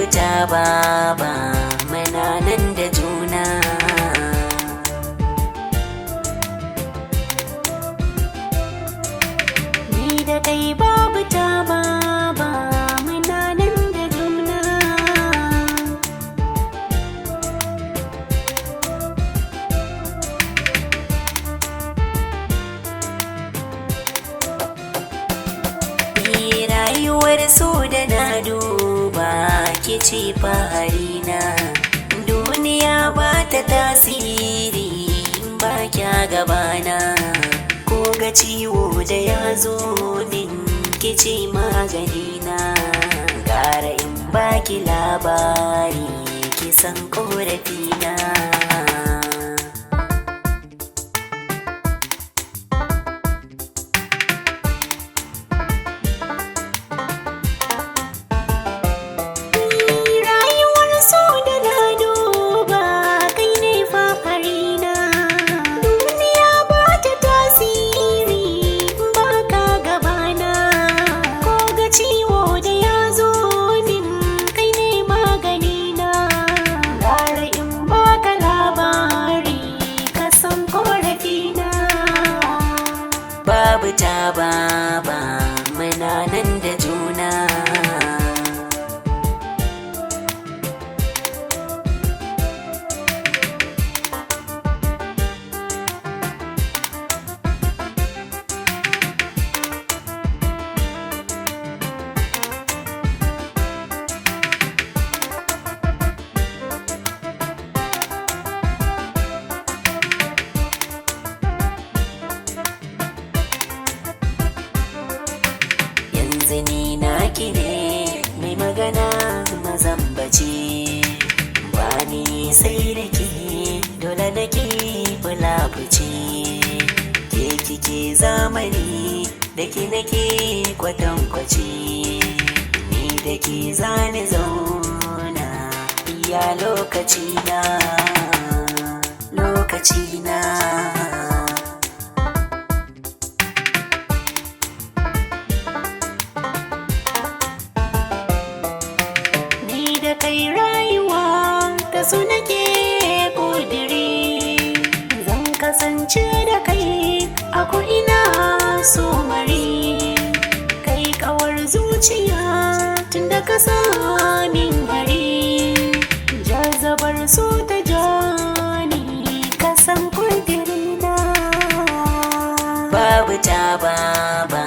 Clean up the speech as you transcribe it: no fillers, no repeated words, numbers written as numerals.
babu ta baba muna nan da juna. Ni da kai babu ta baba muna nan da juna. Ni rayuwar so da na duba ke ce faharina, duniya ba ta tasiri ba kya gabana, ko ga ciwo da ya zo min ke ce maganina, gara in baki labari ki san korafina. Babu ta baba muna nan da juna. Ni naki ne mai magana mazambaci, ba ni sai da ke dole da ke bulafuci, ke kike zamani da ke nake kwatankwaci, ni da ke zane zauna iya lokaci na. Da kai rayuwa ta su nake kudiri, zan kasance da kai a ko'ina so mari, kai kawar zuciya tun da ka samin gari, jazabar so ta jani ka san kudirina. Babu ta baba